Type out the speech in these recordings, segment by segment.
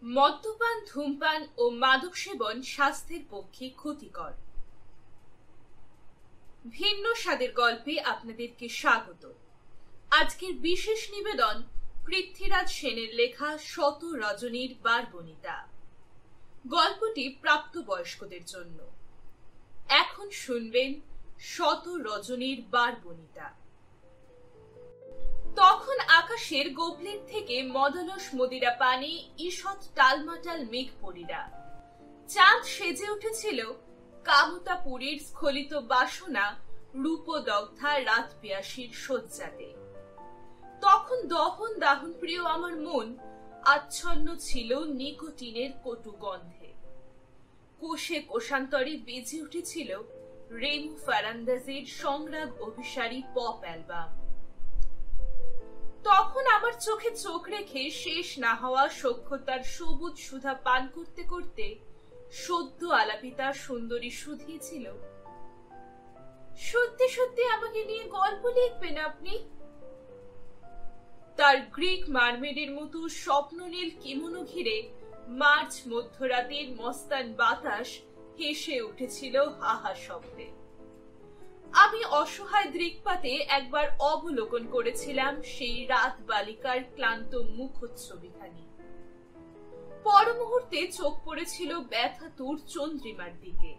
মদ্যপান, ধূমপান ও মাদক সেবন স্বাস্থ্যের পক্ষে ক্ষতিকর। ভিন্ন স্বাদের গল্পে আপনাদেরকে স্বাগত। আজকের বিশেষ নিবেদন পৃথ্বীরাজ সেনের লেখা শত রজনীর বারবনিতা। গল্পটি প্রাপ্তবয়স্কদের জন্য। এখন শুনবেন শত রজনীর বারবনিতা। তখন আকাশের গোপলের থেকে মদলস মদিরা পানে ঈষৎ টালমাটাল মেঘ পরিরা। চাঁদ সেজে উঠেছিল কামতাপুরীর স্খলিত বাসনা রূপদগ্ধা রাত পিয়াসীর শয্যাতে। তখন দহন দাহন প্রিয় আমার মন আচ্ছন্ন ছিল নিকোটিনের কটু গন্ধে। কোষে কোষান্তরে বেজে উঠেছিল রেমু ফারান্দাজের সংরাগ অভিসারী পপ অ্যালবাম। তখন আমার চোখে চোখ রেখে শেষ না হওয়া সখ্যতার সবুজ সুধা পান করতে করতে সদ্য আলাপিতা সুন্দরী শুধিয়েছিল, সত্যি সত্যি আমাকে নিয়ে গল্প লিখবেন আপনি? তার গ্রিক মারমেডের মতো স্বপ্ননীল কিমোনো ঘিরে মার্চ মধ্যরাতের মস্তান বাতাস হেসে উঠেছিল হাহা শব্দে। আমি অসহায় দৃকপাতে একবার অবলোকন করেছিলাম সেই রাত বালিকার ক্লান্ত মুখচ্ছবিখানি। পর মুহূর্তে চোখ পড়েছিল ব্যথাতুর চন্দ্রিমার দিকে।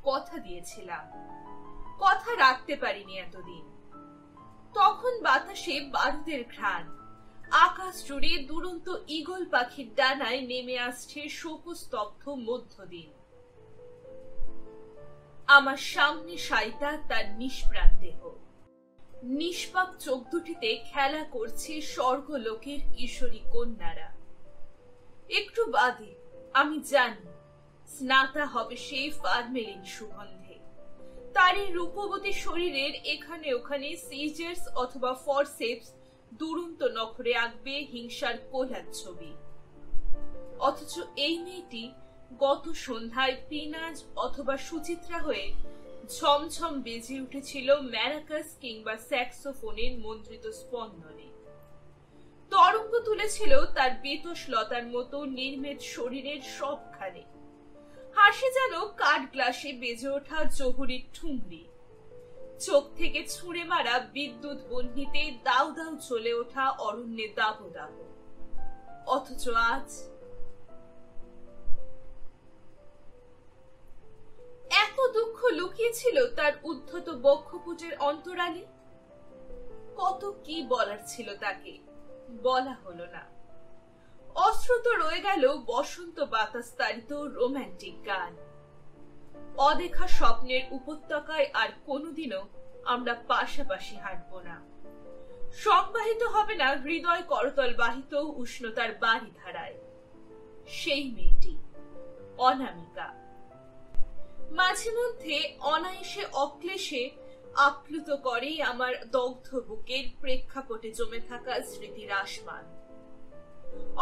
কথা দিয়েছিলাম, কথা রাখতে পারিনি এতদিন। তখন বাতাসে বারুদের ঘ্রাণ, আকাশ জুড়ে দুরন্ত ঈগল পাখির ডানায় নেমে আসছে শোকস্তব্ধ মধ্যদিন। আমার সামনে সাইতা তার নিষ্প্রাণ দেহ, নিষ্পাপ চোখ দুটিতে খেলা করছে স্বর্গলোকের কিশোরী কন্যারা। একটু বাদে আমি জানি স্নাতা হবে সেই ফার্মেলিন সুগন্ধে। তার এই রূপবতী শরীরের এখানে ওখানে সিজার্স অথবা ফরসেপস দুরন্ত নখরে আঁকবে হিংসার কোলার ছবি। অথচ এই মেয়েটি গত সন্ধ্যায় পিনাজ অথবা সুচিত্রা হয়ে ঝমঝম বেজে উঠেছিল ম্যারাকাস কিংবা স্যাক্সোফোনের মন্ত্রিত স্পন্দনে। তরঙ্গ তুলেছিল তার বেতসলতার মতো নির্মেদ শরীরের সবখানে। হাসি যেন কাঠ গ্লাসে বেজে ওঠা জহুরির ঠুংরি। চোখ থেকে ছুঁড়ে মারা বিদ্যুৎ বহ্নিতে দাউ দাউ চলে ওঠা অরণ্যে দাবদাহ। অথচ আজ এত দুঃখ লুকিয়েছিল তার উদ্ধত বক্ষপুটের অন্তরালে। কত কি বলার ছিল তাকে, বলা হলো না। অশ্রুত রয়ে গেল বসন্ত বাতাস তাড়িত রোম্যান্টিক গান। অদেখা স্বপ্নের উপত্যকায় আর কোনোদিনও আমরা পাশাপাশি হাঁটব না। সংবাহিত হবে না হৃদয় করতল বাহিত উষ্ণতার বাড়ি ধারায়। সেই মেয়েটি অনামিকা। মাঝে মধ্যে অনায়াসে অক্লেশে আপ্লুত করে আমার দগ্ধ বুকের প্রেক্ষাপটে জমে থাকা স্মৃতির আসমান।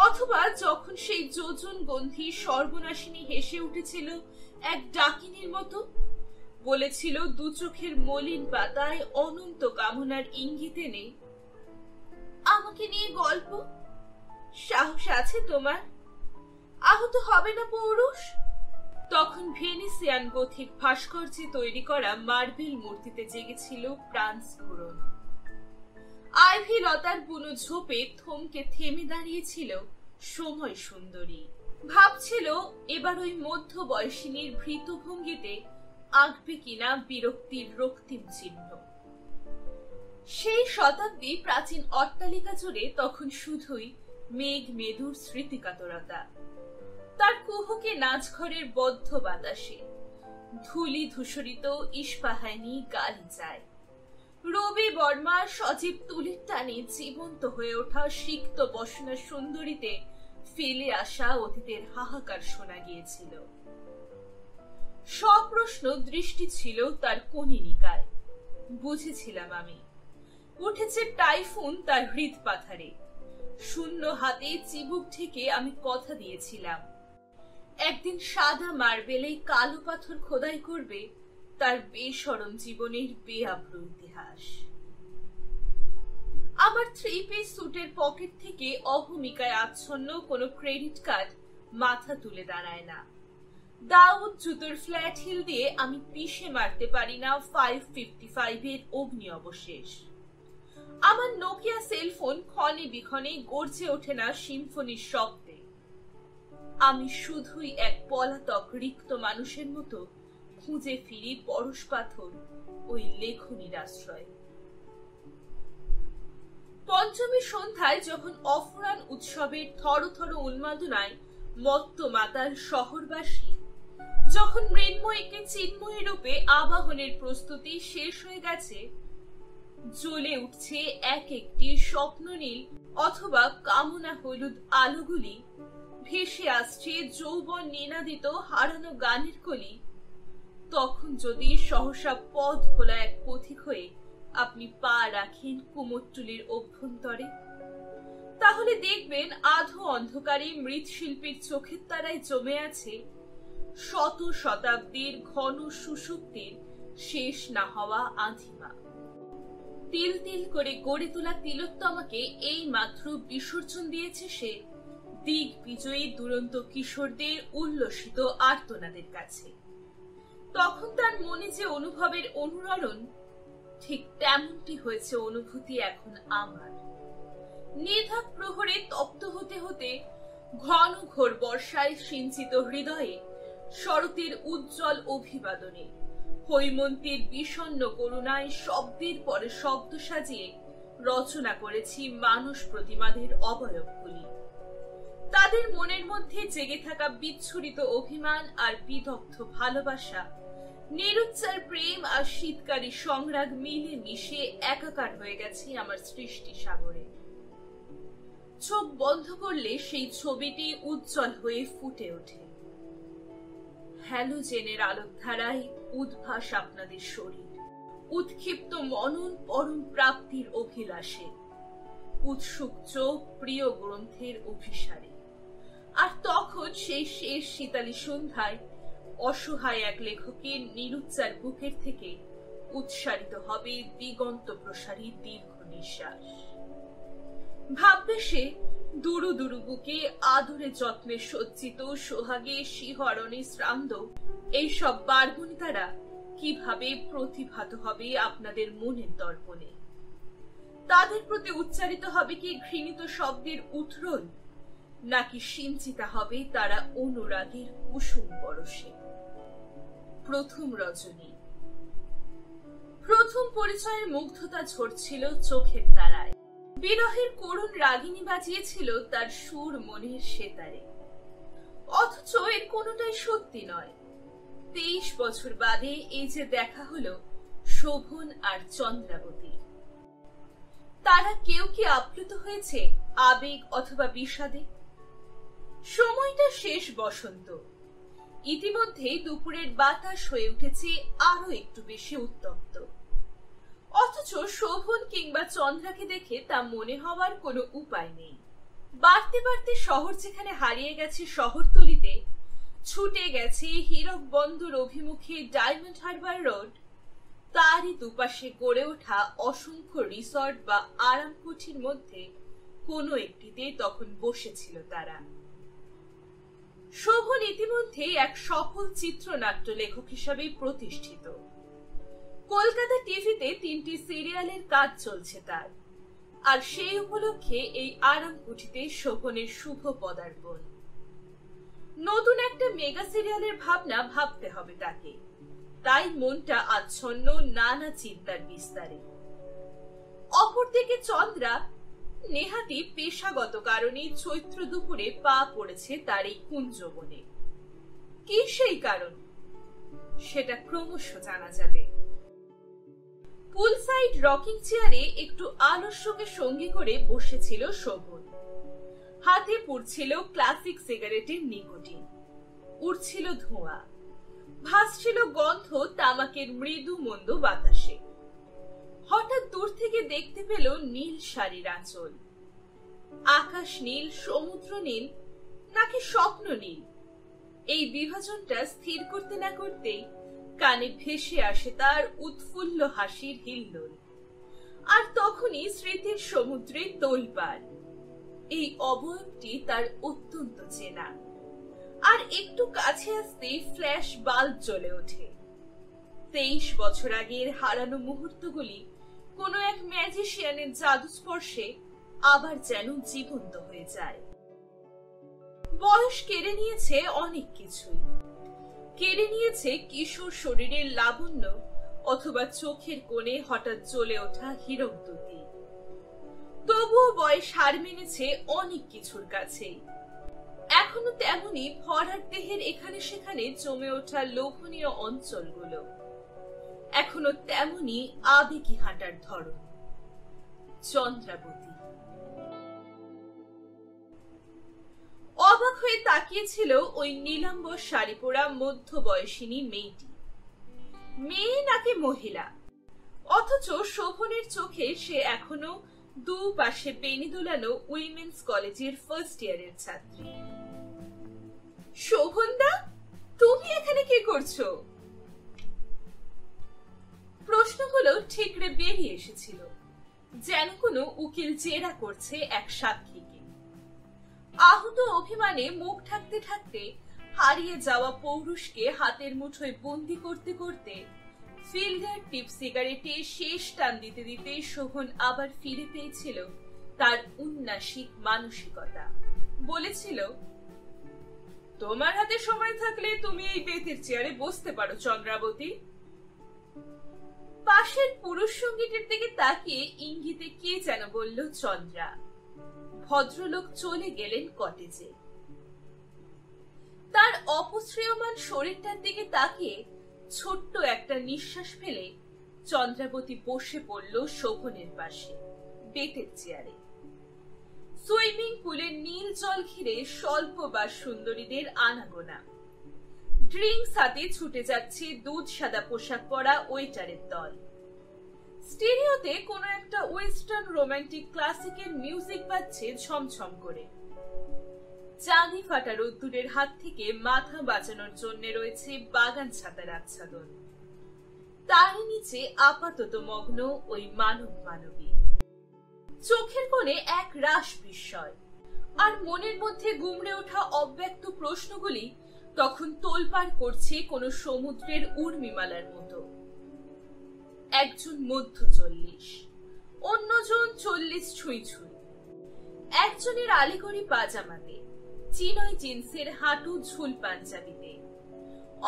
অথবা যখন সেই যোজন গন্ধি সর্বনাশিনী হেসে উঠেছিল এক ডাকিনীর মতো, বলেছিল দু চোখের মলিন পাতায় অনন্ত কামনার ইঙ্গিতে নেই, আমাকে নিয়ে গল্প? সাহস আছে তোমার? আহত হবে না পৌরুষ? তখন ভেনিসিয়ান গথিক ভাস্কর্যে তৈরি করা মার্বেল মূর্তিতে জেগেছিল প্রাণ স্ফুরণ। আইভি লতার বুনো ঝোপে থমকে থেমে দাঁড়িয়েছিল সময় সুন্দরী। ভাবছিল এবার ওই মধ্য বয়সিনীর ভৃত ভঙ্গিতে আঁকবে কিনা বিরক্তির রক্তিম চিহ্ন। সেই শতাব্দী প্রাচীন অট্টালিকা জুড়ে তখন শুধুই মেঘ মেদুর স্মৃতিকাতরতা। তার কুহকে নাচঘরের বদ্ধ বাতাসে ধুলি ধূসরিত ইস্পাহানি গালি যায়। রবি বর্মা সজীব তুলির টানে জীবন্ত হয়ে ওঠা সিক্ত বসনা সুন্দরীতে ফেলে আসা অতীতের হাহাকার শোনা গিয়েছিল। সপ্রশ্ন দৃষ্টি ছিল তার কনিনিকায়। বুঝেছিলাম আমি, উঠেছে টাইফুন তার হৃদ পাথারে। শূন্য হাতে চিবুক থেকে আমি কথা দিয়েছিলাম, একদিন সাদা মার্বেলে কালো পাথর খোদাই করবে তার বেসরম জীবনের বেআব্রু ইতিহাস। আমার 3 পিস স্যুটের পকেট থেকে অভূমিকায় আচ্ছন্ন কোনো ক্রেডিট কার্ড মাথা তুলে দাঁড়ায় না। দাউদ জুতোর ফ্ল্যাট হিল দিয়ে আমি পিষে মারতে পারি না 555 এর অগ্নি অবশেষ। আমার নোকিয়া সেলফোন ক্ষণে বিক্ষণে গর্জে ওঠে না সিম্ফনির শব্দে। আমি শুধুই এক পলাতক রিক্ত মানুষের মতো খুঁজে ফিরি পরশ পাথর ওই লেখনীর আশ্রয়। পঞ্চমী সন্ধ্যায় যখন অফুরান উৎসবের থরথর উন্মাদনায় মত্ত মাতাল শহরবাসী, যখন মৃন্ময়ীকে চিন্ময়ী রূপে আবাহনের প্রস্তুতি শেষ হয়ে গেছে, জ্বলে উঠছে এক একটি স্বপ্ননীল অথবা কামনা হলুদ আলোগুলি, ভেসে আসছে যৌবন নিনাদিত হারানো গানের কলি, তখন যদি সহসা পথ ভোলা এক পথিক হয়ে আপনি পা রাখেন কুমোরটুলির অভ্যন্তরে, তাহলে দেখবেন আধো অন্ধকারে মৃৎশিল্পীর চোখের তারায় জমে আছে শত শতাব্দীর ঘন সুষুপ্তির শেষ না হওয়া আঁধিমা। তিল তিল করে গড়ে তোলা তিলোত্তমাকে এই মাত্র বিসর্জন দিয়েছে সে দিক বিজয়ী দুরন্ত কিশোরদের উল্লসিত আর্তনাদের কাছে। তখন তার মনে যে অনুভবের অনুরণন, ঠিক তেমনটি হয়েছে অনুভূতি এখন আমার। নির্ঘাত প্রহরে তপ্ত হতে হতে ঘন ঘোর বর্ষায় সিঞ্চিত হৃদয়ে শরতের উজ্জ্বল অভিবাদনে হৈমন্তীর বিষণ্ণ করুণায় শব্দের পরে শব্দ সাজিয়ে রচনা করেছি মানুষ প্রতিমাদের অবয়বগুলি। তাদের মনের মধ্যে জেগে থাকা বিচ্ছুরিত অভিমান আর বিদগ্ধ ভালোবাসা, নিরুচ্চার প্রেম আর শীতকারী সংরাগ মিলে মিশে একাকার হয়ে গেছে আমার সৃষ্টি সাগরে। চোখ বন্ধ করলে সেই ছবিটি উজ্জ্বল হয়ে ফুটে ওঠে। হ্যালোজেনের আলোক ধারায় উদ্ভাস আপনাদের শরীর, উৎক্ষিপ্ত মনন পরম প্রাপ্তির অভিলাষে, উৎসুক চোখ প্রিয় গ্রন্থের অভিসারে। আর তখন সেই শেষ শীতালী সন্ধ্যায় অসহায় এক লেখকের নিরুচ্চার বুকের থেকে উৎসারিত হবে দিগন্ত প্রসারী দীর্ঘ নিঃশ্বাস। ভাববে সে দুরু দুরু বুকে আদরে যত্নে সজ্জিত সোহাগে শিহরণে শ্রান্ত এইসব বারবনিতারা কিভাবে প্রতিভাত হবে আপনাদের মনের দর্পণে। তাদের প্রতি উচ্চারিত হবে কি ঘৃণিত শব্দের উথরণ, নাকি সিঞ্চিতা হবে তারা অনুরাগের কুসুম বরসে। প্রথম রজনী, প্রথম পরিচয়ের মুগ্ধতা ঝরছিল চোখের তারায়। বিরহের করুণ রাগিনী বাজিয়েছিল তার সুর মনের সেতারে। অথচ এর কোনোটাই সত্যি নয়। 23 বছর বাদে এই যে দেখা হলো শোভন আর চন্দ্রাবতী, তারা কেউ কি আপ্লুত হয়েছে আবেগ অথবা বিষাদে? সময়টা শেষ বসন্ত। ইতিমধ্যে দুপুরের বাতাস হয়ে উঠেছে আরো একটু বেশি উত্তপ্ত। অথচ শোভন কিংবা চন্দ্রাকে দেখে তা মনে হওয়ার কোনো উপায় নেই। বাড়তে বাড়তে শহর যেখানে হারিয়ে গেছে শহরতলিতে, ছুটে গেছে হীরক বন্দর অভিমুখে ডায়মন্ড হারবার রোড, তারই দুপাশে গড়ে ওঠা অসংখ্য রিসর্ট বা আরাম কুঠির মধ্যে কোনো একটিতে তখন বসেছিল তারা। শোভন ইতিমধ্যে এক সফল চিত্রনাট্য লেখক হিসাবে প্রতিষ্ঠিত। কলকাতা টিভিতে 3টি সিরিয়ালের কাজ চলছে তার, আর সেই উপলক্ষে এই আরাম কুঠিতে শোভনের শুভ পদার্পণ। নতুন একটা মেগা সিরিয়ালের ভাবনা ভাবতে হবে তাকে, তাই মনটা আচ্ছন্ন নানা চিন্তার বিস্তারে। অপরদিকে চন্দ্রা নেহাতি পেশাগত কারণে চৈত্র দুপুরে পা পড়েছে তার এই কুঞ্জবনে। কি সেই কারণ, সেটা ক্রমশ জানা যাবে। পুলসাইড রকিং চেয়ারে একটু আলস্যকে সঙ্গী করে বসেছিল শোভন। হাতে পুড়ছিল ক্লাসিক সিগারেটের নিকোটিন, উড়ছিল ধোঁয়া, ভাসছিল গন্ধ তামাকের মৃদু মন্দ বাতাসে। হঠাৎ দূর থেকে দেখতে পেল নীল শাড়ির আঁচল। আকাশ নীল, সমুদ্র নীল, নাকি স্বপ্ন নীল, এই বিভাজনটা স্থির করতে না করতেই কানে ভেসে আসে তার উৎফুল্ল হাসির হিল্লোল। আর তখনই স্মৃতির সমুদ্রে তোলপাড়। এই অবয়বটি তার অত্যন্ত চেনা। আর একটু কাছে আসতেই ফ্ল্যাশ বাল্ব জ্বলে ওঠে। 23 বছর আগের হারানো মুহূর্তগুলি কোনো এক ম্যাজিশিয়ানের জাদু স্পর্শে আবার যেন জীবন্ত হয়ে যায়। বয়স কেড়ে নিয়েছে অনেক কিছুই। কেড়ে নিয়েছে কিশোর শরীরের লাবণ্য অথবা চোখের কোণে হঠাৎ জ্বলে ওঠা হীরকদ্যুতি। তবুও বয়স হার মেনেছে অনেক কিছুর কাছেই। এখনো তেমনি ভরাট দেহের এখানে সেখানে জমে ওঠা লোভনীয় অঞ্চলগুলো, এখনো তেমনি আবেগী হাঁটার ধরন। চন্দ্রাবতী অবাক হয়ে তাকিয়েছিল ওই নীলাম্বর শাড়ি পরা মধ্যবয়সিনী মেয়েটি। মেয়ে নাকি মহিলা, অথচ শোভনের চোখে সে এখনো দুপাশে বেনি দোলানো উইমেন্স কলেজের ফার্স্ট ইয়ারের ছাত্রী। শোভনদা, তুমি এখানে কি করছো? প্রশ্নগুলো ঠিকরে বেরিয়ে এসেছিল, যেন কোনো উকিল জেরা করছে এক সাক্ষীকে। আহত অভিমানে মুখ ঢাকতে ঢাকতে হারিয়ে যাওয়া পৌরুষকে হাতের মুঠোয় বন্দি করতে করতে ফিল্ডার টিপ সিগারেটে শেষ টান দিতে দিতে শোভন আবার ফিরে পেয়েছিল তার উন্নাসিক মানসিকতা। বলেছিল, তোমার হাতে সময় থাকলে তুমি এই বেতের চেয়ারে বসতে পারো চন্দ্রাবতী। পাশের পুরুষ সঙ্গীটির দিকে তাকিয়ে ইঙ্গিতে কে যেন বলল চন্দ্রা। ভদ্রলোক চলে গেলেন কটেজে। তার অপশ্রেয়মান শরীরটার দিকে তাকিয়ে ছোট্ট একটা নিঃশ্বাস ফেলে চন্দ্রাবতী বসে পড়ল শোভনের পাশে বেতের চেয়ারে। সুইমিং পুলের নীল জল ঘিরে স্বল্প বা সুন্দরীদের আনাগোনা। ড্রিঙ্কস হাতে ছুটে যাচ্ছে দুধ সাদা পোশাক পরা ওয়েটারের দল। স্টেরিওতে কোন একটা ওয়েস্টার্ন রোমান্টিক ক্লাসিকের মিউজিক বাজছে ঝমঝম করে। চাঁদি ফাটা রোদ্দুরের হাত থেকে মাথা বাঁচানোর জন্য রয়েছে বাগান ছাতার আচ্ছাদন। তার নিচে আপাতত মগ্ন ওই মানব মানবী। চোখের কোণে এক রাস বিস্ময়, আর মনের মধ্যে গুমড়ে ওঠা অব্যক্ত প্রশ্নগুলি তখন তোলপাড় করছে কোন সমুদ্রের উর্মিমালার মতো। একজন মধ্য 40, অন্যজন 40 ছুঁই ছুঁই। একজনের আলিগড়ি পাজামাতে, চিনয় জিন্সের হাঁটু ঝুল পাঞ্জাবিতে,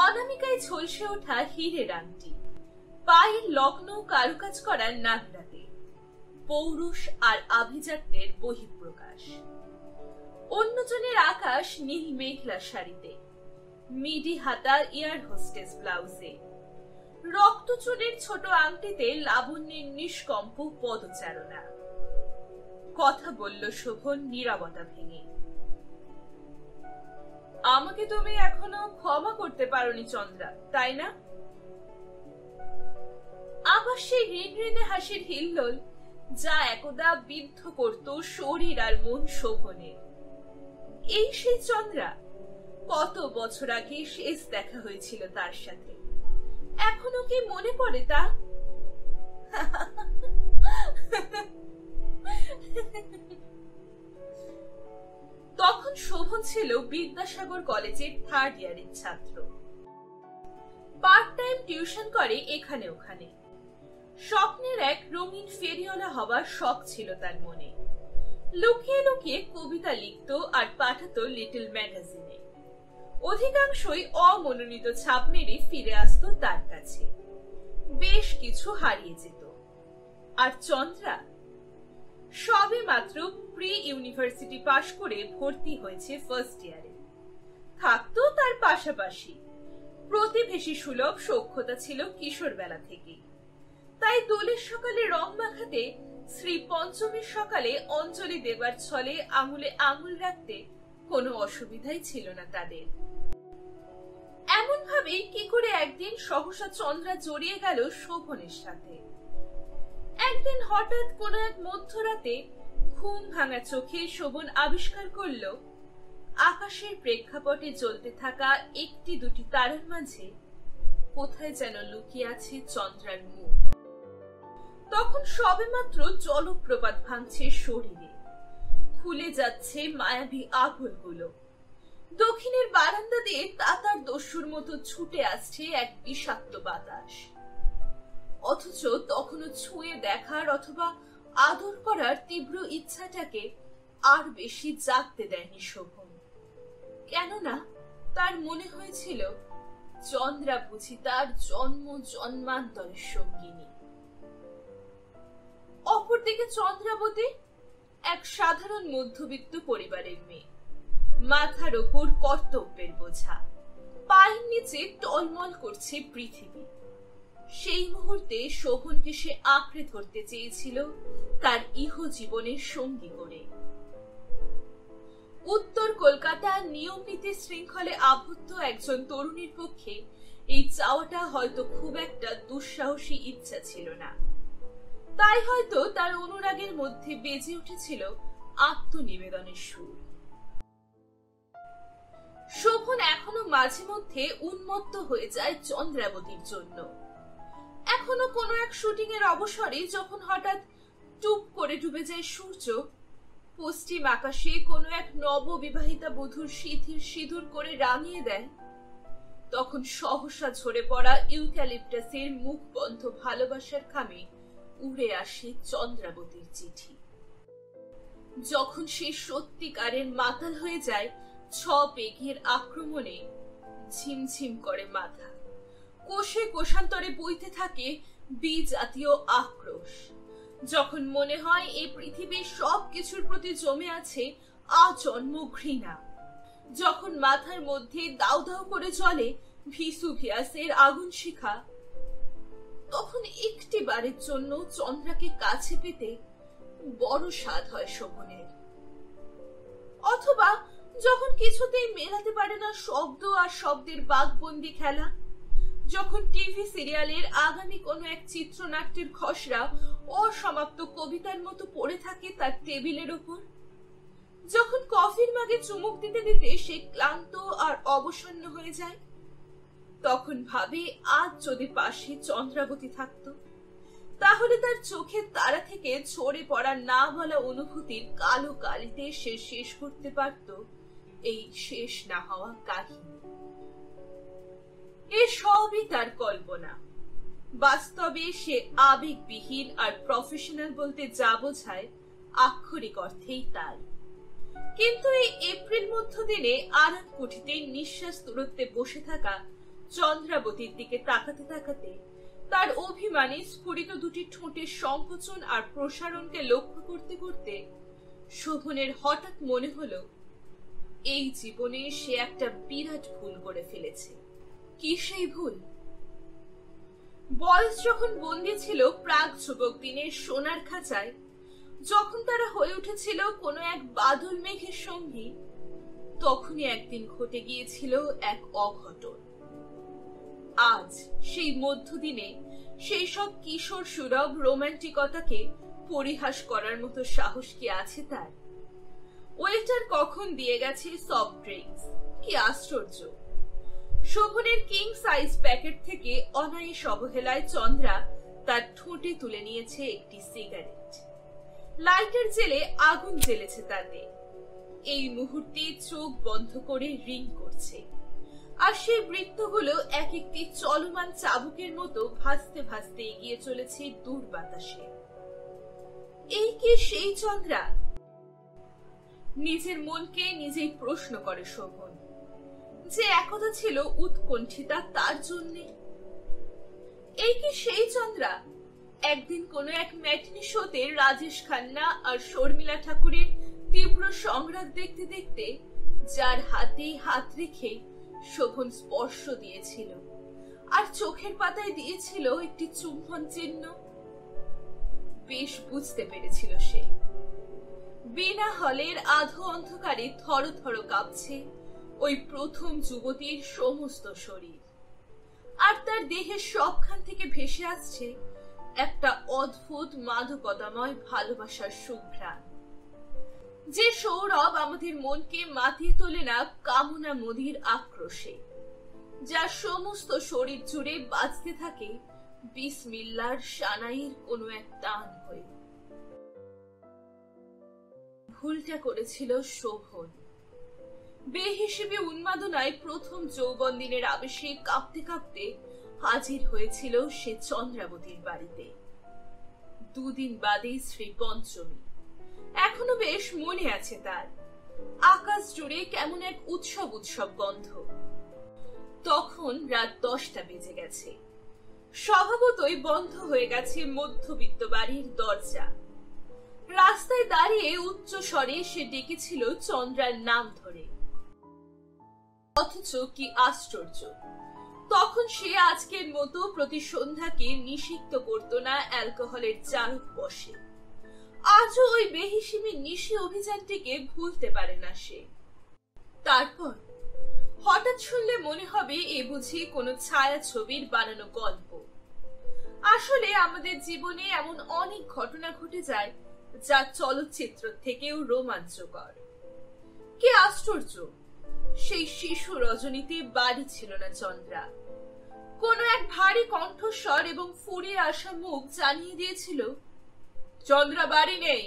অনামিকায় ঝলসে ওঠা হীরের আংটি, পায়ের লগ্ন কারুকাজ করা নাগরাতে। পৌরুষ আর আভিজাত্যের বহিঃপ্রকাশ। অন্যজনের আকাশ নীল মেঘলা শাড়িতে, মিডি হাতার এয়ার হোস্টেস ব্লাউজে, রক্তচূড়ের ছোট আংটিতে লাবণ্যের নিষ্কম্প পদচারণা। কথা বলল শোভন নীরবতা ভেঙে। আমাকে তুমি এখনো ক্ষমা করতে পারোনি চন্দ্রা, তাই না? আবার সেই ঋণঋণে হাসির হিল্লোল, যা একদা বিদ্ধ করত শরীর আর মন শোভনের। এই সেই চন্দ্রা, কত বছর আগে শেষ দেখা হয়েছিল তার সাথে। এখনো কি মনে পড়ে তা? তখন শোভন ছিল বিদ্যাসাগর কলেজের 3rd ইয়ারের ছাত্র। পার্ট টাইম টিউশন করে এখানে ওখানে। স্বপ্নের এক রঙিন ফেরিওয়ালা হবার শখ ছিল তার মনে। লুকিয়ে লুকিয়ে কবিতা লিখত আর পাঠাতো লিটল ম্যাগাজিনে। অধিকাংশই অমনোনীত ছাপ মেরে ফিরে আসতো তার কাছে। বেশ কিছু হারিয়ে যেত। আর চন্দ্রা সবে মাত্র প্রি ইউনিভার্সিটি পাশ করে ভর্তি হয়েছে ফার্স্ট ইয়ারে। থাকতো তার পাশাপাশি। প্রতিবেশী সুলভ সখ্যতা ছিল কিশোর বেলা থেকেই। তাই দোলের সকালে রং মাখাতে, শ্রী পঞ্চমীর সকালে অঞ্জলি দেবার ছলে আঙুলে আঙুল রাখতে কোনো অসুবিধাই ছিল না তাদের। এমন ভাবেই কি করে একদিন সহসা চন্দ্রা জড়িয়ে গেল শোভনের সাথে। একদিন হঠাৎ কোন এক মধ্যরাতে ঘুম ভাঙা চোখে শোভন আবিষ্কার করল আকাশের প্রেক্ষাপটে জ্বলতে থাকা একটি দুটি তারার মাঝে কোথায় যেন লুকিয়ে আছে চন্দ্রার মুখ। তখন সবেমাত্র জলপ্রপাত ভাঙছে শরীরে, খুলে যাচ্ছে মায়াবী আঁচলগুলো। দক্ষিণের বারান্দা দিয়ে তাতার দস্যুর মতো ছুটে আসছে এক বিষাক্ত বাতাস। অথচ তখনও ছুঁয়ে দেখার অথবা আদর করার তীব্র ইচ্ছাটাকে আর বেশি জাগতে দেয়নি শোভন। কেননা তার মনে হয়েছিল চন্দ্রা বুঝি তার জন্ম জন্মান্তরের সঙ্গিনী। অপরদিকে চন্দ্রাবতী এক সাধারণ মধ্যবিত্ত পরিবারের মেয়ে, মাথার ওপর কর্তব্যের বোঝা, পায়ের নিচে টলমল করছে পৃথিবী। সেই মুহূর্তে শোভনকে সে আঁকড়ে ধরতে চেয়েছিল তার ইহজীবনের সঙ্গী করে। উত্তর কলকাতার নিয়ম নীতি শৃঙ্খলে আবদ্ধ একজন তরুণীর পক্ষে এই চাওয়াটা হয়তো খুব একটা দুঃসাহসী ইচ্ছা ছিল না। তাই হয়তো তার অনুরাগের মধ্যে বেজে উঠেছিল আত্মনিবেদনের সুর। শোভন এখনো মাঝে মধ্যে উন্মত্ত হয়ে যায় চন্দ্রাবতীর জন্য। এখনো কোনো এক শুটিং এর অবসরে যখন হঠাৎ টুপ করে ডুবে যায় সূর্য, পশ্চিম আকাশে কোনো এক নববিবাহিতা বধূর সিঁথির সিঁদুর করে রাঙিয়ে দেয়, তখন সহসা ঝরে পড়া ইউক্যালিপটাসের মুখ বন্ধ ভালোবাসার খামে উড়ে আসে চন্দ্রাবতীর চিঠি। যখন সে সত্যিকারের মাতাল হয়ে যায় 6 পেগের আক্রমণে, ঝিমঝিম করে মাথা, কোষে কোষান্তরে বইতে থাকে বিজাতীয় আক্রোশ। যখন মনে হয় এই পৃথিবীর সবকিছুর প্রতি জমে আছে আজন্ম ঘৃণা, যখন মাথার মধ্যে দাউ দাউ করে জ্বলে ভিসুভিয়াসের আগুন শিখা, তখন একটি বারের জন্য চন্দ্রাকে কাছে পেতে বড় স্বাদ হয় শোভনের। অথবা যখন কিছুতেই মেলাতে পারে না শব্দ আর শব্দের বাঘবন্দি খেলা, যখন টিভি সিরিয়ালের আগামী কোনো এক চিত্রনাট্যের খসড়া অসমাপ্ত কবিতার মতো পড়ে থাকে তার টেবিলের ওপর, যখন কফির মাগে চুমুক দিতে দিতে সে ক্লান্ত আর অবসন্ন হয়ে যায়, তখন ভাবে আজ যদি পাশে চন্দ্রাবতী থাকতো, তাহলে তার চোখের তারা থেকে ঝরে পড়া না বলা অনুভূতির কালো কালিতে সে শেষ করতে পারত এই শেষ না হওয়া কাহিনী। এ সবই তার কল্পনা। বাস্তবে সে আবেগবিহীন আর প্রফেশনাল বলতে যা বোঝায় আক্ষরিক অর্থেই তাই। কিন্তু এই এপ্রিল মধ্য দিনে আরাম কুঠিতে নিঃশ্বাস দূরত্বে বসে থাকা চন্দ্রাবতীর দিকে তাকাতে তাকাতে তার অভিমানে স্ফুরিত দুটি ঠোঁটের সংকোচন আর প্রসারণকে লক্ষ্য করতে করতে শোভনের হঠাৎ মনে হলো এই জীবনে সে একটা বিরাট ভুল করে ফেলেছে। কি সেই ভুল? বয়স যখন বন্দী ছিল প্রাক যুবক দিনের সোনার খাঁচায়, যখন তারা হয়ে উঠেছিল কোনো এক বাদল মেঘের সঙ্গী, তখনই একদিন ঘটে গিয়েছিল এক অঘটন। আজ সেই মধ্যদিনে সেই সব কিশোর সুলভ রোমান্টিকতাকে পরিহাস করার মতো সাহস কি আছে তার? ওয়েটার কখন দিয়ে গেছে সফট ড্রিঙ্কস, কি আশ্চর্য! শোভনের কিং সাইজ প্যাকেট থেকে অনায়াস অবহেলায় চন্দ্রা তার ঠোঁটে তুলে নিয়েছে একটি সিগারেট। লাইটার জেলে আগুন জ্বেলেছে তাতে। এই মুহূর্তে চোখ বন্ধ করে রিং করছে, আর সেই বৃত্তগুলো এক একটি চলমান চাবুকের মতো ভাসতে ভাসতে এগিয়ে চলেছে দূর বাতাসে। এই কি সেই চন্দ্রা? নিজের মনকে নিজেই প্রশ্ন করে শোভন, যে একথা ছিল উৎকণ্ঠিতা তার জন্যে। এই কি সেই চন্দ্রা একদিন কোন এক ম্যাটনি শোতে রাজেশ খান্না আর শর্মিলা ঠাকুরের তীব্র সংঘাত দেখতে দেখতে যার হাতে হাত রেখে শোভন স্পর্শ দিয়েছিল আর চোখের পাতায় দিয়েছিল একটি চুম্বন চিহ্ন? বেশ বুঝতে পেরেছিল সে। বিনা হলের আধো অন্ধকারে থর থর কাঁপছে ওই প্রথম যুবতীর সমস্ত শরীর, আর তার দেহের সবখান থেকে ভেসে আসছে একটা অদ্ভুত মাদকতাময় ভালোবাসার সুঘ্রাণ, যে সৌরভ আমাদের মনকে মাতিয়ে তোলে না কামনা মদির আক্রোশে, যার সমস্ত শরীর জুড়ে বাজতে থাকে বিসমিল্লার সানাইয়ের কোনো এক টান হয়ে। ভুলটা করেছিল শোভন। বেহিসেবে উন্মাদনায় প্রথম যৌবন দিনের আবেশে কাঁপতে কাঁপতে হাজির হয়েছিল সে চন্দ্রাবতীর বাড়িতে। দুদিন বাদে শ্রী পঞ্চমী। এখনো বেশ মনে আছে তার। আকাশ জুড়ে কেমন এক উৎসব উৎসব গন্ধ। তখন রাত 10টা বেজে গেছে। স্বভাবতই বন্ধ হয়ে গেছে মধ্যবিত্ত বাড়ির দরজা। রাস্তায় দাঁড়িয়ে উচ্চ স্বরে সে ডেকেছিল চন্দ্রার নাম ধরে। অথচ কি আশ্চর্য, তখন সে আজকের মতো প্রতি সন্ধ্যাকে নিষিক্ত করত না অ্যালকোহলের চারক বসে। আজও ওই বেহিসেবি নিশি অভিযানটিকে ভুলতে পারে না সে। তারপর হঠাৎ শুনলে মনে হবে এ বুঝি কোনো ছায়া ছবির বানানো গল্প। আসলে আমাদের জীবনে এমন অনেক ঘটনা ঘটে যায় যা চলচ্চিত্র থেকেও রোমাঞ্চকর। কি আশ্চর্য, সেই শিশু রজনীতে বাড়ি ছিল না চন্দ্রা। কোনো এক ভারী কণ্ঠস্বর এবং ফুরিয়ে আসা মুখ জানিয়ে দিয়েছিল চন্দ্রা বাড়ি নেই।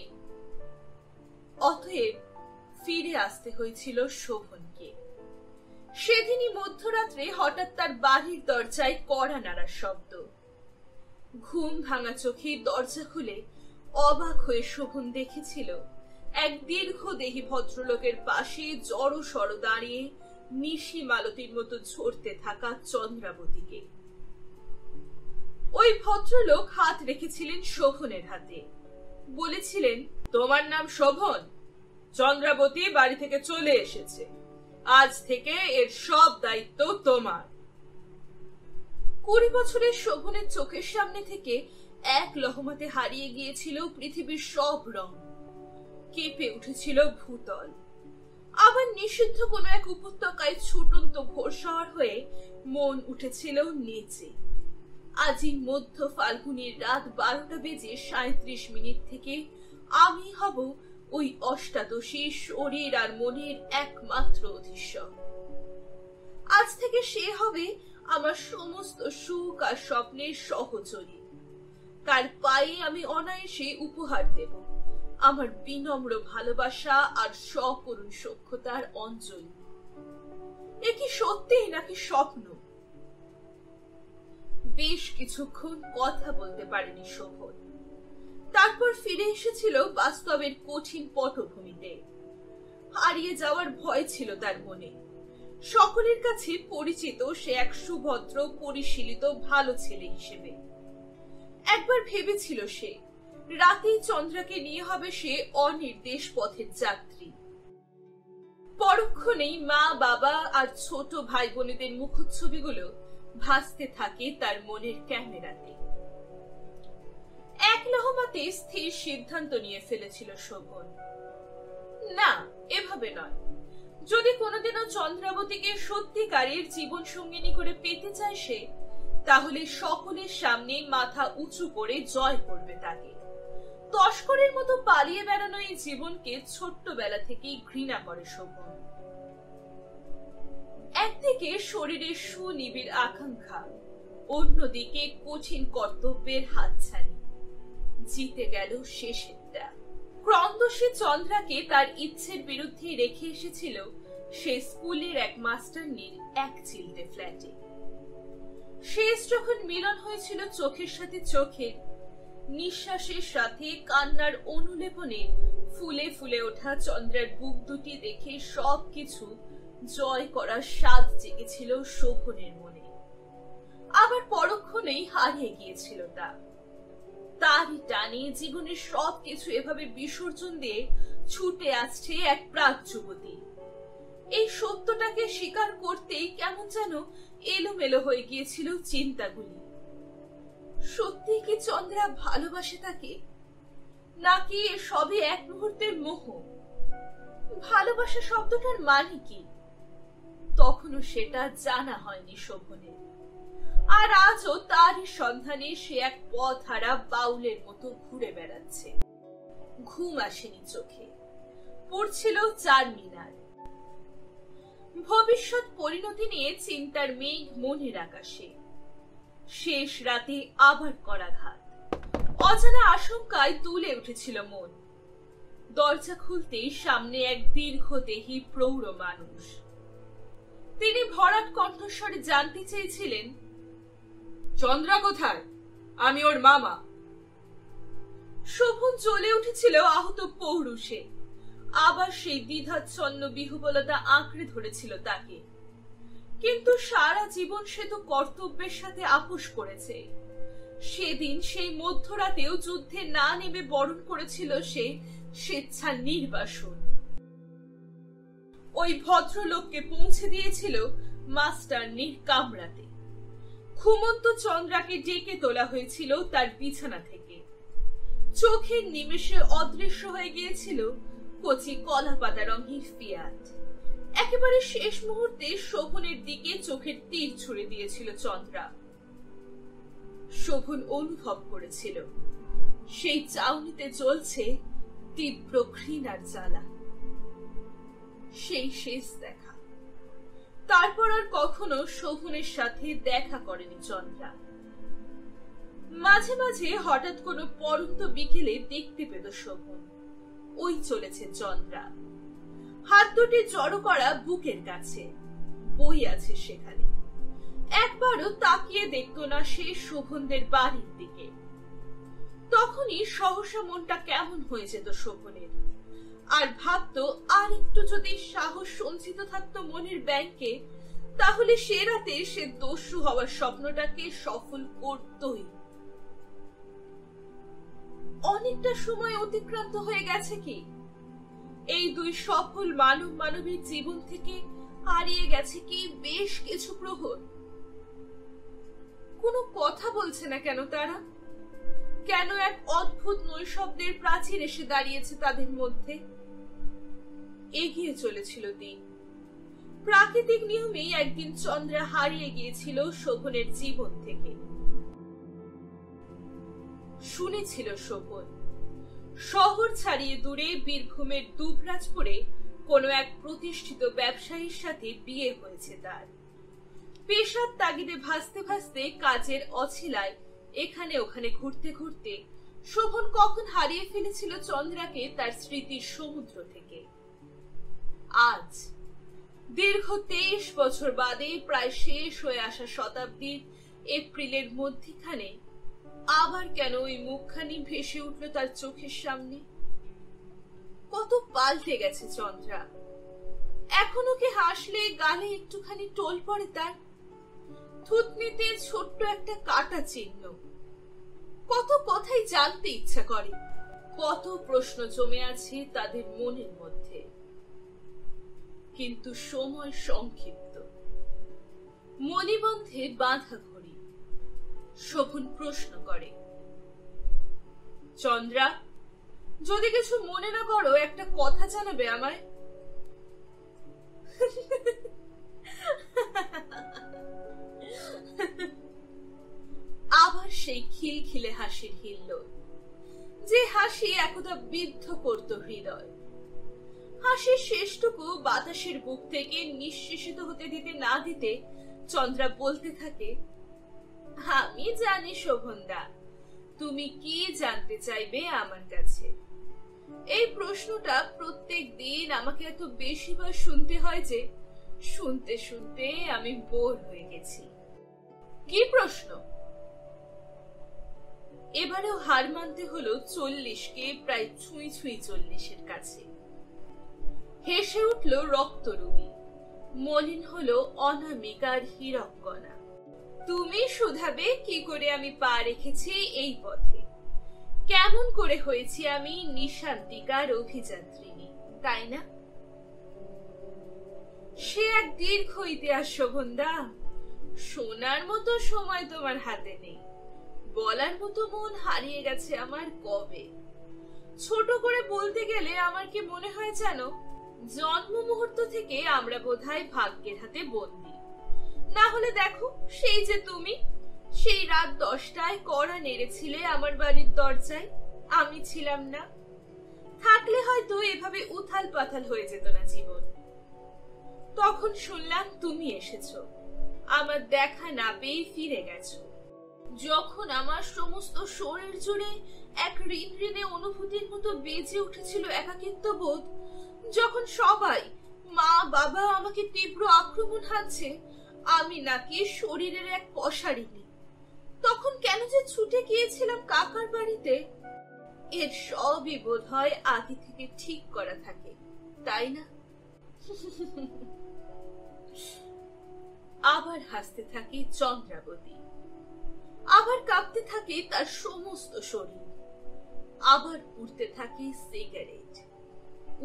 অতএব ফিরে আসতে হয়েছিল শোভনকে। সেদিনই মধ্যরাত্রে হঠাৎ তার বাড়ির দরজায় কড়া নাড়ার শব্দ। ঘুম ভাঙা চোখে দরজা খুলে অবাক হয়ে শোভন দেখেছিল এক দীর্ঘদেহী ভদ্রলোকের পাশে জড়ো সড়ো দাঁড়িয়ে নিশি মালতীর মতো ঝরতে থাকা চন্দ্রাবতীকে। ওই ভদ্রলোক হাত রেখেছিলেন শোভনের হাতে। বলেছিলেন, তোমার নাম শোভন? চন্দ্রাবতী বাড়ি থেকে চলে এসেছে। আজ থেকে এর সব দায়িত্ব তোমার। 20 বছরের শোভনের চোখের সামনে থেকে এক লহমাতে হারিয়ে গিয়েছিল পৃথিবীর সব রং। কেঁপে উঠেছিল ভূতল। আবার নিষিদ্ধ কোনো এক উপত্যকায় ছুটন্ত ঘোড়সওয়ার হয়ে মন উঠেছিল নেচে। আজই মধ্য ফাল্গুনের রাত 12টা বেজে 37 মিনিট থেকে আমি হব ওই অষ্টাদশী শরীর আর মনের একমাত্র অধীশ্বর। আজ থেকে সে হবে আমার সমস্ত সুখ আর স্বপ্নের সহচরী। তার পায়ে আমি অনায়াসে উপহার দেব আমার বিনম্র ভালোবাসা আর সকরুণ সখ্যতার অঞ্জলি। এ কি সত্যি নাকি স্বপ্ন? বেশ কিছুক্ষণ কথা বলতে পারেনি শোভন। তারপর ফিরে এসেছিল বাস্তবের কঠিন পটভূমিতে। হারিয়ে যাওয়ার ভয় ছিল তার মনে। সকলের কাছে পরিচিত সে এক সুভদ্র পরিশীলিত ভালো ছেলে হিসেবে। একবার ভেবেছিল সে রাতেই চন্দ্রাকে নিয়ে হবে সে অনির্দেশ পথের যাত্রী। পরক্ষণেই মা বাবা আর ছোট ভাই বোনেদের মুখচ্ছবিগুলো ভাসতে থাকে তার মনের ক্যামেরাতে। এক লহমাতে স্থির সিদ্ধান্ত নিয়ে ফেলেছিল শোভন, না এভাবে নয়। যদি কোনোদিনও চন্দ্রাবতীকে সত্যিকারের জীবন সঙ্গিনী করে পেতে চায় সে, তাহলে সকলের সামনে মাথা উঁচু করে জয় করবে তাকে। তস্করের মতো পালিয়ে বেড়ানো এই জীবনকে ছোট্টবেলা থেকেই ঘৃণা করে শোভন। একদিকে শরীরের সুনিবিড় আকাঙ্ক্ষা, অন্যদিকে কঠিন কর্তব্যের হাতছানি। জিতে গেল শেষেরটা। ক্রন্দশী চন্দ্রাকে তার ইচ্ছের বিরুদ্ধে রেখে এসেছিল সে স্কুলের এক মাস্টারনির এক চিলতে ফ্ল্যাটে। শেষ যখন মিলন হয়েছিল চোখের সাথে চোখে, নিঃশ্বাসের সাথে কান্নার অনুলেপনে ফুলে ফুলে ওঠা চন্দ্রার বুক দুটি দেখে সবকিছু জয় করার স্বাদ জেগেছিল শোভনের মনে। আবার পরক্ষণেই হারিয়ে গিয়েছিল তা। তারই টানে জীবনের সবকিছু এভাবে বিসর্জন দিয়ে ছুটে আসছে এক প্রাক যুবতী। এই সত্যটাকে স্বীকার করতেই কেমন যেন এলোমেলো হয়ে গিয়েছিল চিন্তাগুলি। সত্যি কি চন্দ্রা ভালোবাসে তাকে, নাকি এ সবই এক মুহূর্তের মোহ? ভালোবাসা শব্দটার মানে কি তখনও সেটা জানা হয়নি শোভনের। আর আজও তারই সন্ধানে সে এক পথহারা বাউলের মতো ঘুরে বেড়াচ্ছে। ঘুম আসেনি চোখে, পড়ছিল চারমিনার। ভবিষ্যৎ পরিণতি নিয়ে চিন্তার মেঘ মনের আকাশে। শেষ রাতে আবার করাঘাত। অজানা আশঙ্কায় তুলে উঠেছিল মন। দরজা খুলতেই সামনে এক দীর্ঘদেহী প্রৌঢ় মানুষ। তিনি ভরাট কণ্ঠস্বরে জানতে চেয়েছিলেন, চন্দ্রা কোথায়? আমি ওর মামা। শোভন জ্বলে উঠেছিল আহত পৌরুষে। আবার সেই দ্বিধাচ্ছন্ন বিহ্বলতা আঁকড়ে ধরেছিল তাকে। কিন্তু সারা জীবন সে তো কর্তব্যের সাথে আপোষ করেছে। সেদিন সেই মধ্যরাতেও যুদ্ধে না নেমে বরণ করেছিল সে স্বেচ্ছা নির্বাসন। ওই ভদ্রলোককে পৌঁছে দিয়েছিল মাস্টারনির কামরাতে। ঘুমন্ত চন্দ্রাকে ডেকে তোলা হয়েছিল তার বিছানা থেকে। চোখের নিমেষে অদৃশ্য হয়ে গিয়েছিল কচি কলা পাতা রঙের ফিয়াট। একেবারে শেষ মুহূর্তে শোভনের দিকে চোখের তীর ছুড়ে দিয়েছিল চন্দ্রা। শোভন অনুভব করেছিল সেই চাউনিতে জ্বলছে তীব্র ঘৃণার জ্বালা। সেই শেষ দেখা। তারপর আর কখনো শোভনের সাথে দেখা করেনি চন্দ্রা। মাঝে মাঝে হঠাৎ কোনো পরন্ত বিকেলে দেখতে পেত শোভন ওই চলেছে চন্দ্রা, হাত দুটি জড়ো করা বুকের কাছে, বই আছে সেখানে। একবারও তাকিয়ে দেখত না সে শোভনদের বাড়ির দিকে। তখনই সহসা মনটা কেমন হয়ে যেত শোভনের, আর ভাবতো আর একটু যদি সাহস সঞ্চিত থাকতো মনের ব্যাংকে, তাহলে সে রাতে সে দস্যু হওয়ার স্বপ্নটাকে সফল করতই। অনেকটা সময় অতিক্রান্ত হয়ে গেছে কি? এই দুই সফল মানবীর জীবন থেকে হারিয়ে গেছে কি বেশ কিছু প্রহর। কোনো কথা বলছে না কেন তারা? কেন এক অদ্ভুত নৈশব্দের প্রাচীর এসে দাঁড়িয়েছে তাদের মধ্যে? এগিয়ে চলেছিল দিন। প্রাকৃতিক নিয়মেই একদিন চন্দ্রা হারিয়ে গিয়েছিল শোভনের জীবন থেকে। শুনেছিল শোভন শহর ছাড়িয়ে দূরে বীরভূমের দুবরাজপুরে কোনো এক প্রতিষ্ঠিত ব্যবসায়ীর সাথে বিয়ে হয়েছে তার। পেশার তাগিদে ভাসতে ভাসতে কাজের অছিলায় এখানে ওখানে ঘুরতে ঘুরতে শোভন কখন হারিয়ে ফেলেছিল চন্দ্রাকে তার স্মৃতির সমুদ্র থেকে। আজ দীর্ঘ 23 বছর বাদে প্রায় শেষ হয়ে আসা শতাব্দীর এপ্রিলের মধ্যখানে আবার কেন ওই মুখখানি ভেসে উঠল তার চোখের সামনে। কত পাল্টে গেছে চন্দ্রা। এখনো কি হাসলে গালে একটুখানি টোল পড়ে তার? থুতনিতে ছোট্ট একটা কাটা চিহ্ন। কত কথাই জানতে ইচ্ছা করে, কত প্রশ্ন জমে আছে তাদের মনের মধ্যে। কিন্তু সময় সংক্ষিপ্ত। মণিবন্ধে বাঁধা ঘড়ি। শোভন প্রশ্ন করে, চন্দ্রা, যদি কিছু মনে না করো একটা কথা জানাবে আমায়? আবার সেই খিলখিলে হাসির হিল্লোল, যে হাসি একদা বিদ্ধ করত হৃদয়। হাসির শেষটুকু বাতাসের বুক থেকে নিঃশেষিত হতে দিতে না দিতে চন্দ্রা বলতে থাকে, আমি জানি শোভনদা, তুমি কি জানতে চাইবে আমার কাছে। এই প্রশ্নটা প্রত্যেক দিন আমাকে এত বেশিবার শুনতে হয় যে শুনতে শুনতে আমি বোর হয়ে গেছি। কি প্রশ্ন? এবারেও হার মানতে হলো 40কে প্রায় ছুঁই ছুঁই 40-এর কাছে। হেসে উঠল রক্তরূপী, মলিন হলো অনামিকার হীরককণা। তুমি শুধাবে কি করে আমি পা রেখেছি এই পথে, কেমন করে হয়েছি আমি নিশান্তিকার অভিযাত্রিনী, তাই না? সে এক দীর্ঘ ইতিহাস শোভনদা। শোনার মতো সময় তোমার হাতে নেই, বলার মতো মন হারিয়ে গেছে আমার কবে। ছোট করে বলতে গেলে আমার কি মনে হয় জানো, জন্ম মুহূর্ত থেকে আমরা বোধহয় ভাগ্যের হাতে বন্দী। না হলে দেখো, সেই যে তুমি সেই রাত 10টায় কড়া নেড়েছিলে আমার বাড়ির দরজায়, আমি ছিলাম না। থাকলে হয়তো এভাবে উথাল পাথাল হয়ে যেত না জীবন। তখন শুনলাম তুমি এসেছো, আমার দেখা না পেয়ে ফিরে গেছো। যখন আমার সমস্ত শরীর জুড়ে এক ঋণঋণে অনুভূতির মতো বেজে উঠেছিল একাকিত্ব বোধ, যখন সবাই, মা বাবা আমাকে তীব্র আক্রমণ হানছে, আমি নাকি শরীরের এক পশারিনি, তখন কেন যে ছুটে গিয়েছিলাম কাকার বাড়িতে, এর সবই বোধ হয় আগে থেকে ঠিক করা থাকে, তাই না? আবার হাসতে থাকি চন্দ্রাবতী, আবার কাঁপতে থাকে তার সমস্ত শরীর, আবার উঠতে থাকে সিগারেট,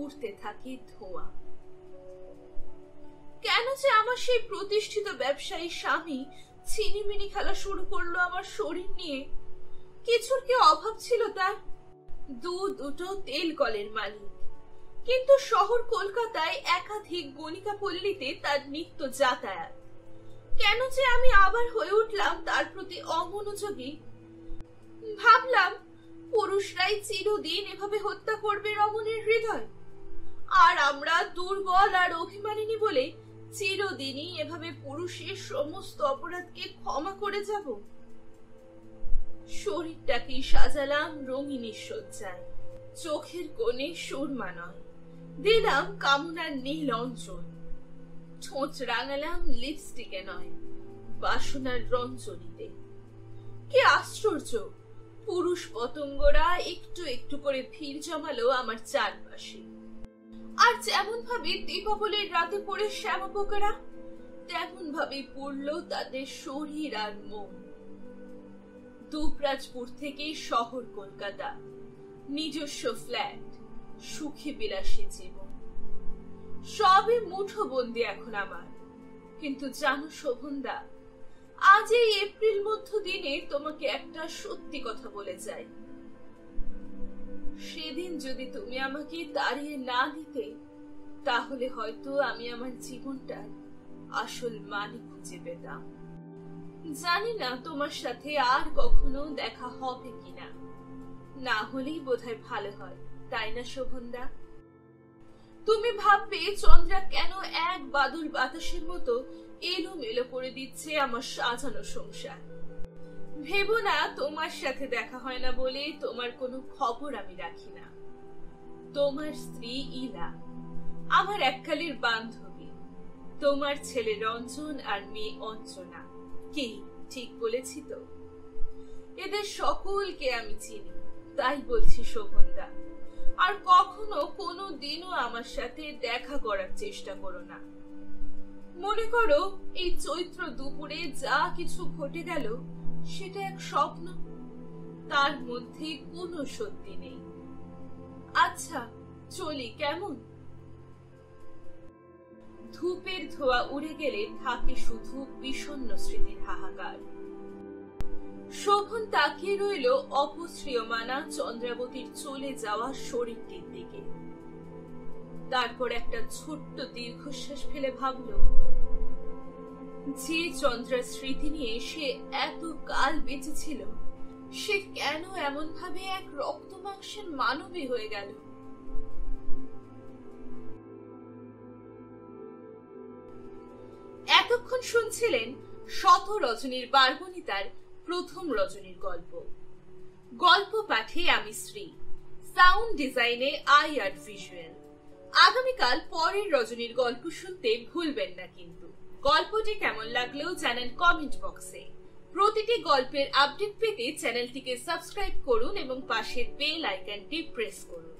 উঠতে থাকে ধোঁয়া। কেন যে আমার সেই প্রতিষ্ঠিত ব্যবসায়ী স্বামী ছিনিমিনি খেলা শুরু করলো আমার শরীর নিয়ে? কিছুর কি অভাব ছিল তার? দুটো তেল কলের মালিক, কিন্তু শহর কলকাতায় একাধিক গণিকা পল্লীতে তার নিত্য যাতায়াত। কেন যে আমি আবার হয়ে উঠলাম তার প্রতি অমনোযোগী? ভাবলাম পুরুষরাই চিরদিন এভাবে হত্যা করবে রমণীর হৃদয়, আর আমরা দুর্বল আর অভিমানিনী বলে চিরদিনই এভাবে পুরুষের সমস্ত অপরাধকে ক্ষমা করে যাব। শরীরটাকে সাজালাম রঙিনী সজ্জায়, চোখের কোণে সুরমা নয়, দিলাম কামনার নীল অঞ্চল, ঠোঁট রাঙালাম লিপস্টিকে নয়, বাসনার রঞ্জনীতে। কি আশ্চর্য, পুরুষ পতঙ্গরা একটু একটু করে ভিড় জমালো আমার চারপাশে। আর যেমন ভাবে দীপাবলির রাতে পড়ে শ্যামা পোকারা, তেমন ভাবে পড়লো তাদের শরীর আর মন। দুবরাজপুর থেকে শহর কলকাতা, নিজস্ব ফ্ল্যাট, সুখী বিলাসী জীবন, সবই মুঠো বন্দি এখন আমার। কিন্তু জানো শোভনদা, আজ এই এপ্রিল মধ্য দিনে তোমাকে একটা সত্যি কথা বলে যাই। সেদিন যদি তুমি আমাকে তাড়িয়ে না দিতে, তাহলে হয়তো আমি আমার জীবনটার আসল মানে খুঁজে পেতাম। জানি না তোমার সাথে আর কখনো দেখা হবে কিনা, না হলেই বোধহয় ভালো হয়, তাই না শোভনদা? তুমি ভাববে চন্দ্রা কেন এক বাদল বাতাসের মতো এলোমেলো করে দিচ্ছে আমার সাজানো সংসার। ভেবো না তোমার সাথে দেখা হয় না বলে তোমার কোনো খবর আমি রাখি না। তোমার স্ত্রী ইলা আমার এককালের বান্ধবী, তোমার ছেলে রঞ্জন আর মেয়ে অঞ্জনা, কি ঠিক বলেছি তো? এদের সকলকে আমি চিনি, তাই বলছি শোভনদা, আর কখনো কোনো দিনও আমার সাথে দেখা করার চেষ্টা করো না। মনে করো এই চৈত্র দুপুরে যা কিছু ঘটে গেল সেটা এক স্বপ্ন, তার মধ্যে কোনো সত্যি নেই। আচ্ছা চলি কেমন? ধূপের ধোয়া উড়ে গেলে থাকে শুধু বিষণ্ণ স্মৃতির হাহাকার। শোভন তাকিয়ে রইল অপশ্রিয়মানা চন্দ্রাবতীর চলে যাওয়া শরীরটির দিকে। তারপর একটা ছোট্ট দীর্ঘশ্বাস ফেলে ভাবল, যে চন্দ্রার স্মৃতি নিয়ে সে এত কাল বেঁচে ছিল, সে কেন এমন ভাবে এক রক্ত মাংসের মানবী হয়ে গেল? এতক্ষণ শুনছিলেন শত রজনীর বারবনিতার প্রথম রজনীর গল্প। গল্প পাঠে আমি শ্রী, সাউন্ড ডিজাইনে আই আর ভিজুয়াল। আগামীকাল পরের রজনীর গল্প শুনতে ভুলবেন না কিন্তু। গল্পটি কেমন লাগলেও জানান কমেন্ট বক্সে। প্রতিটি গল্পের আপডেট পেতে চ্যানেলটিকে সাবস্ক্রাইব করুন এবং পাশের বেল আইকনটি প্রেস করুন।